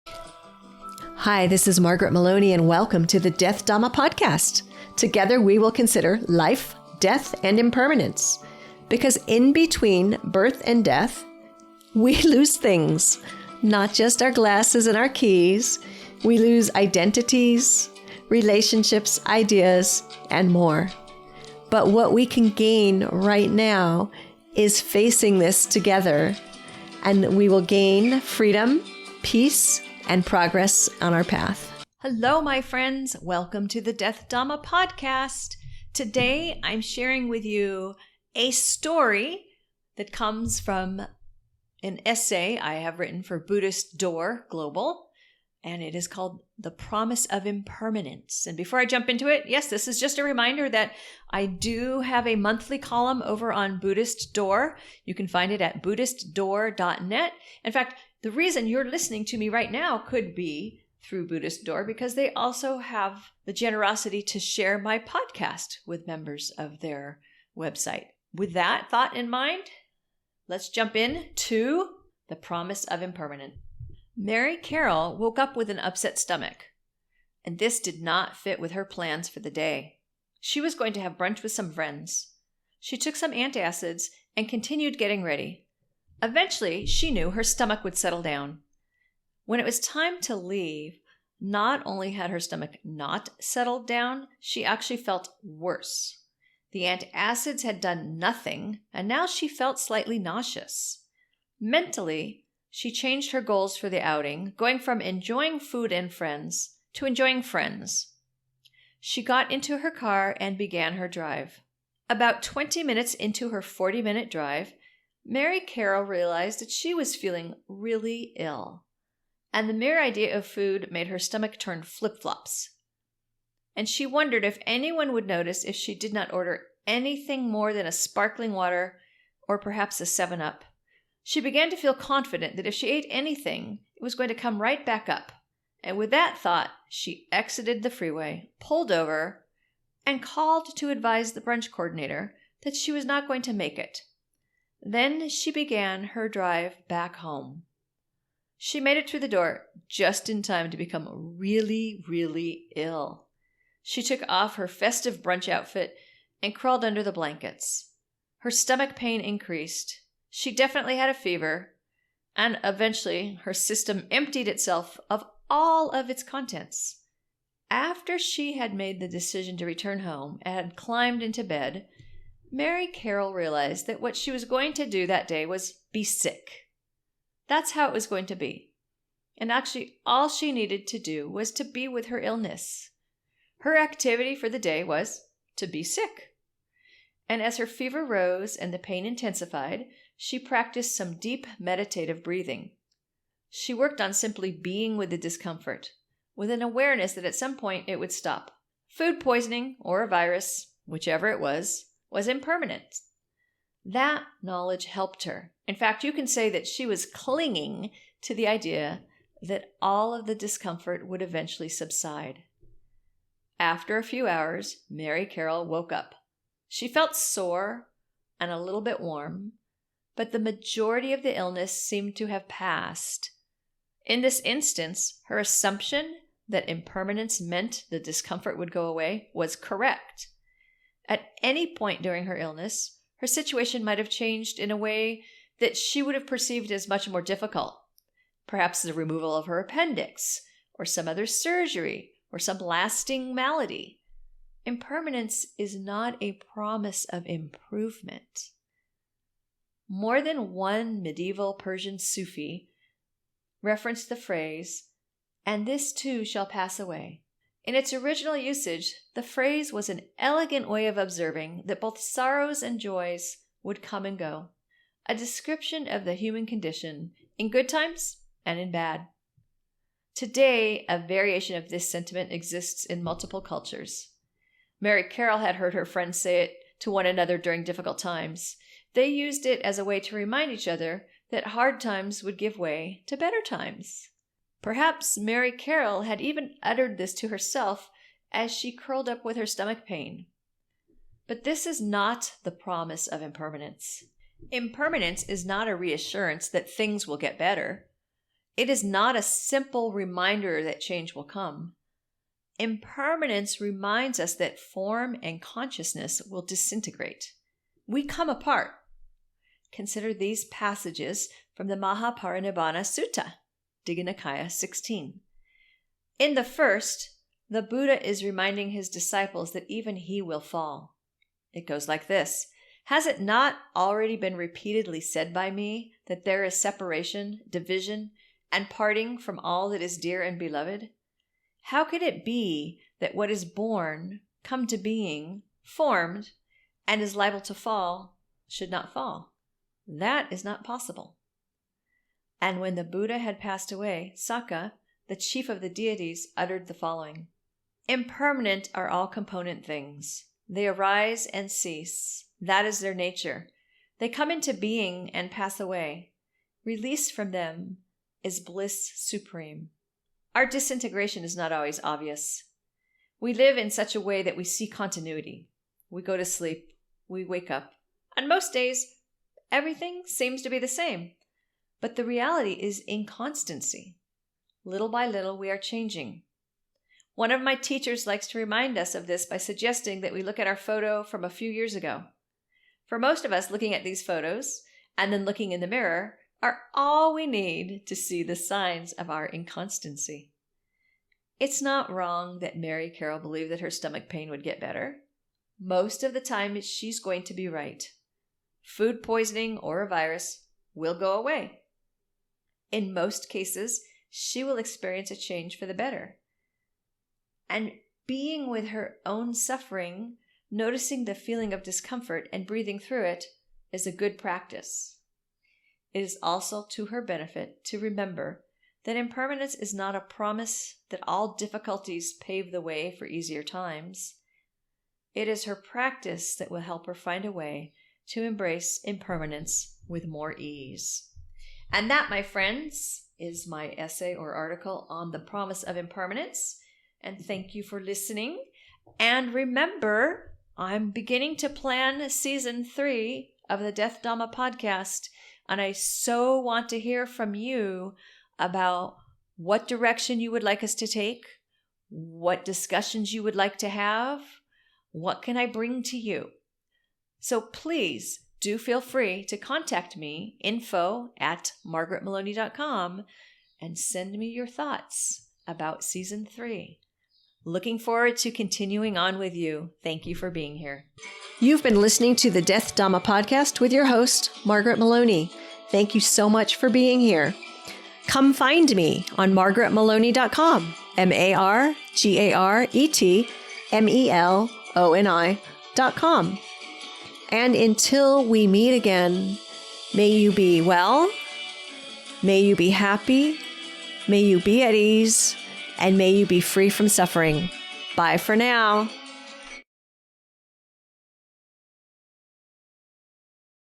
Hi, this is Margaret Meloni, and welcome to the Death Dhamma Podcast. Together we will consider life, death, and impermanence. Because in between birth and death, we lose things. Not just our glasses and our keys. We lose identities, relationships, ideas, and more. But what we can gain right now is facing this together, and we will gain freedom, peace, and progress on our path. Hello, my friends. Welcome to the Death Dhamma Podcast. Today, I'm sharing with you a story that comes from an essay I have written for Buddhist Door Global, and it is called The Promise of Impermanence. And before I jump into it, yes, this is just a reminder that I do have a monthly column over on Buddhist Door. You can find it at buddhistdoor.net. In fact, the reason you're listening to me right now could be through Buddhist Door because they also have the generosity to share my podcast with members of their website. With that thought in mind, let's jump in to The Promise of Impermanence. Mary Carroll woke up with an upset stomach, and this did not fit with her plans for the day. She was going to have brunch with some friends. She took some antacids and continued getting ready. Eventually, she knew her stomach would settle down. When it was time to leave, not only had her stomach not settled down, she actually felt worse. The antacids had done nothing, and now she felt slightly nauseous. Mentally, she changed her goals for the outing, going from enjoying food and friends to enjoying friends. She got into her car and began her drive. About 20 minutes into her 40-minute drive, Mary Carroll realized that she was feeling really ill, and the mere idea of food made her stomach turn flip-flops. And she wondered if anyone would notice if she did not order anything more than a sparkling water or perhaps a 7-Up. She began to feel confident that if she ate anything, it was going to come right back up. And with that thought, she exited the freeway, pulled over, and called to advise the brunch coordinator that she was not going to make it. Then she began her drive back home. She made it through the door just in time to become really, really ill. She took off her festive brunch outfit and crawled under the blankets. Her stomach pain increased. She definitely had a fever, and eventually her system emptied itself of all of its contents. After she had made the decision to return home and had climbed into bed, Mary Carroll realized that what she was going to do that day was be sick. That's how it was going to be. And actually, all she needed to do was to be with her illness. Her activity for the day was to be sick. And as her fever rose and the pain intensified, she practiced some deep meditative breathing. She worked on simply being with the discomfort, with an awareness that at some point it would stop. Food poisoning or a virus, whichever it was impermanent. That knowledge helped her. In fact, you can say that she was clinging to the idea that all of the discomfort would eventually subside. After a few hours, Mary Carroll woke up. She felt sore and a little bit warm, but the majority of the illness seemed to have passed. In this instance, her assumption that impermanence meant the discomfort would go away was correct. At any point during her illness, her situation might have changed in a way that she would have perceived as much more difficult. Perhaps the removal of her appendix, or some other surgery, or some lasting malady. Impermanence is not a promise of improvement. More than one medieval Persian Sufi referenced the phrase, "And this too shall pass away." In its original usage, the phrase was an elegant way of observing that both sorrows and joys would come and go, a description of the human condition in good times and in bad. Today, a variation of this sentiment exists in multiple cultures. Mary Carroll had heard her friends say it to one another during difficult times. They used it as a way to remind each other that hard times would give way to better times. Perhaps Mary Carroll had even uttered this to herself as she curled up with her stomach pain. But this is not the promise of impermanence. Impermanence is not a reassurance that things will get better. It is not a simple reminder that change will come. Impermanence reminds us that form and consciousness will disintegrate. We come apart. Consider these passages from the Mahaparinibbana Sutta, Digha Nikaya 16. In the first, the Buddha is reminding his disciples that even he will fall. It goes like this. Has it not already been repeatedly said by me that there is separation, division, and parting from all that is dear and beloved? How could it be that what is born, come to being, formed, and is liable to fall, should not fall? That is not possible. And when the Buddha had passed away, Sakka, the chief of the deities, uttered the following. Impermanent are all component things. They arise and cease. That is their nature. They come into being and pass away. Release from them is bliss supreme. Our disintegration is not always obvious. We live in such a way that we see continuity. We go to sleep, we wake up. On most days, everything seems to be the same. But the reality is inconstancy. Little by little, we are changing. One of my teachers likes to remind us of this by suggesting that we look at our photo from a few years ago. For most of us, looking at these photos and then looking in the mirror are all we need to see the signs of our inconstancy. It's not wrong that Mary Carroll believed that her stomach pain would get better. Most of the time, she's going to be right. Food poisoning or a virus will go away. In most cases, she will experience a change for the better. And being with her own suffering, noticing the feeling of discomfort and breathing through it is a good practice. It is also to her benefit to remember that impermanence is not a promise that all difficulties pave the way for easier times. It is her practice that will help her find a way to embrace impermanence with more ease. And that, my friends, is my essay or article on the promise of impermanence. And thank you for listening. And remember, I'm beginning to plan season 3 of the Death Dhamma Podcast. And I so want to hear from you about what direction you would like us to take, what discussions you would like to have, what can I bring to you. So please do feel free to contact me, info@margaretmeloni.com, and send me your thoughts about season 3. Looking forward to continuing on with you. Thank you for being here. You've been listening to the Death Dhamma Podcast with your host, Margaret Meloni. Thank you so much for being here. Come find me on margaretmeloni.com, margaretmeloni.com. And until we meet again, may you be well, may you be happy, may you be at ease, and may you be free from suffering. Bye for now.